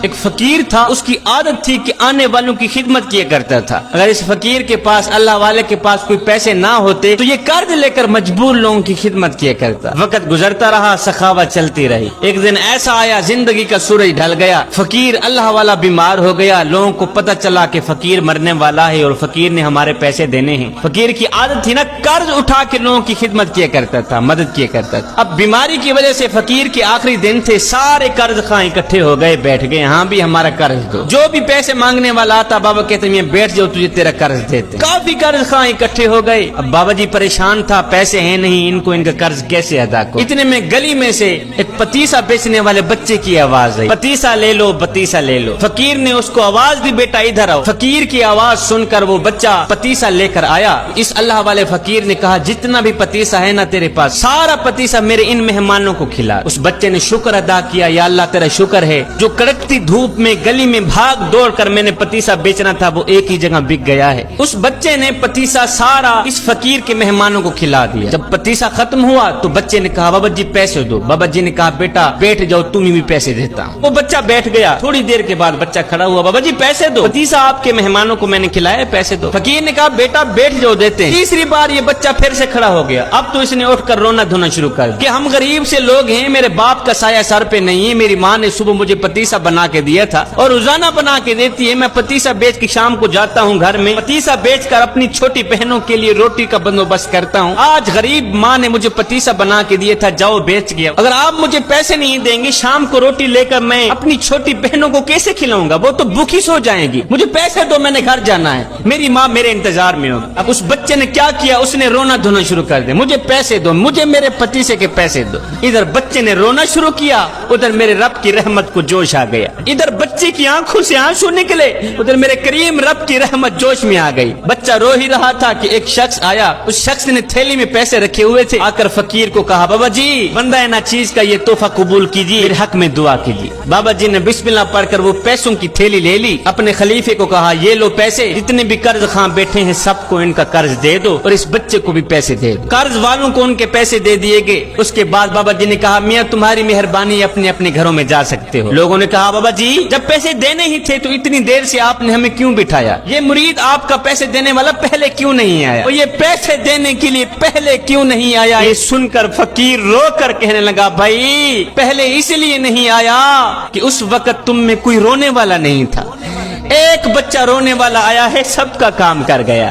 ایک فقیر تھا، اس کی عادت تھی کہ آنے والوں کی خدمت کیا کرتا تھا۔ اگر اس فقیر کے پاس، اللہ والے کے پاس کوئی پیسے نہ ہوتے تو یہ قرض لے کر مجبور لوگوں کی خدمت کیا کرتا۔ وقت گزرتا رہا، سخاوت چلتی رہی۔ ایک دن ایسا آیا، زندگی کا سورج ڈھل گیا، فقیر اللہ والا بیمار ہو گیا۔ لوگوں کو پتہ چلا کہ فقیر مرنے والا ہے اور فقیر نے ہمارے پیسے دینے ہیں۔ فقیر کی عادت تھی نا، قرض اٹھا کے لوگوں کی خدمت کیا کرتا تھا، مدد کیا کرتا تھا۔ اب بیماری کی وجہ سے فقیر کے آخری دن تھے، سارے قرض خواہ اکٹھے ہو گئے، بیٹھ گئے، ہاں بھی ہمارا قرض دو۔ جو بھی پیسے مانگنے والا آتا، بابا کہتے ہیں بیٹھ جاؤ، تجھے تیرا قرض دیتے۔ کافی قرض خواہ اکٹھے ہو گئے۔ اب بابا جی پریشان تھا، پیسے ہیں نہیں، ان کو ان کا قرض کیسے ادا کرو۔ اتنے میں گلی میں سے ایک پتیسا بیچنے والے بچے کی آواز آئی، پتیسا لے لو، پتیسا لے لو۔ فقیر نے اس کو آواز دی، بیٹا ادھر آؤ۔ فقیر کی آواز سن کر وہ بچہ پتیسا لے کر آیا۔ اس اللہ والے فقیر نے کہا جتنا بھی پتیسا ہے نا تیرے پاس، سارا پتیسا میرے ان مہمانوں کو کھلا۔ اس بچے نے شکر ادا کیا، یا اللہ تیرا شکر ہے، جو کڑکتی دھوپ میں گلی میں بھاگ دوڑ کر میں نے پتیسا بیچنا تھا وہ ایک ہی جگہ بک گیا ہے۔ اس بچے نے پتیسا سارا اس فقیر کے مہمانوں کو کھلا دیا۔ جب پتیسا ختم ہوا تو بچے نے کہا بابا جی پیسے دو۔ بابا جی نے کہا بیٹا بیٹھ جاؤ، تمہیں بھی پیسے دیتا ہوں۔ وہ بچہ بیٹھ گیا۔ تھوڑی دیر کے بعد بچہ کھڑا ہوا، بابا جی پیسے دو، پتیسا آپ کے مہمانوں کو میں نے کھلایا، پیسے دو۔ فقیر نے کہا بیٹا بیٹھ جاؤ، دیتے ہیں۔ تیسری بار یہ بچہ پھر سے کھڑا ہو گیا۔ اب تو اس نے اٹھ کر رونا دھونا شروع کر دیا کہ ہم غریب سے لوگ ہیں، میرے باپ کا سایہ سر پہ نہیں ہے، میری ماں نے صبح مجھے پتیسا بنا کے دیا تھا اور روزانہ بنا کے دیتی ہے، میں پتیسا بیچ کے شام کو جاتا ہوں گھر میں، پتیسا بیچ کر اپنی چھوٹی بہنوں کے لیے روٹی کا بندوبست کرتا ہوں۔ آج غریب ماں نے مجھے پتیسا بنا کے دیا تھا، جاؤ بیچ گیا۔ اگر آپ مجھے پیسے نہیں دیں گے، شام کو روٹی لے کر میں اپنی چھوٹی بہنوں کو کیسے کھلاؤں گا؟ وہ تو بھوکی سو جائیں گی۔ مجھے پیسے دو، میں نے گھر جانا ہے، میری ماں میرے انتظار میں ہوگی۔ اب اس بچے نے کیا کیا؟ اس نے رونا دھونا شروع کر دیا، مجھے پیسے دو، مجھے میرے پتیسے کے پیسے دو۔ ادھر بچے نے رونا شروع کیا، ادھر میرے رب کی رحمت کو جوش آ گیا۔ ادھر بچے کی آنکھوں سے آنسو نکلے، ادھر میرے کریم رب کی رحمت جوش میں آ گئی۔ بچہ رو ہی رہا تھا کہ ایک شخص آیا، اس شخص نے تھیلی میں پیسے رکھے ہوئے تھے، آ کر فقیر کو کہا بابا جی بندہ ہے نا چیز کا یہ تحفہ قبول کیجیے، میرے حق میں دعا کیجیے۔ بابا جی نے بسم اللہ پڑھ کر وہ پیسوں کی تھیلی لے لی، اپنے خلیفے کو کہا یہ لو پیسے، جتنے بھی قرض خواہ بیٹھے ہیں سب کو ان کا قرض دے دو اور اس بچے کو بھی پیسے دے دو۔ قرض والوں کو ان کے پیسے دے دیے گئے۔ اس کے بعد بابا جی نے کہا میاں تمہاری مہربانی، اپنے اپنے گھروں میں جا سکتے ہو۔ لوگوں نے کہا بابا جی جب پیسے دینے ہی تھے تو اتنی دیر سے آپ نے ہمیں کیوں بٹھایا؟ یہ مرید آپ کا پیسے دینے والا پہلے کیوں نہیں آیا؟ اور یہ پیسے دینے کے لیے پہلے کیوں نہیں آیا؟ یہ سن کر فقیر رو کر کہنے لگا بھائی پہلے اس لیے نہیں آیا کہ اس وقت تم میں کوئی رونے والا نہیں تھا، ایک بچہ رونے والا آیا ہے، سب کا کام کر گیا۔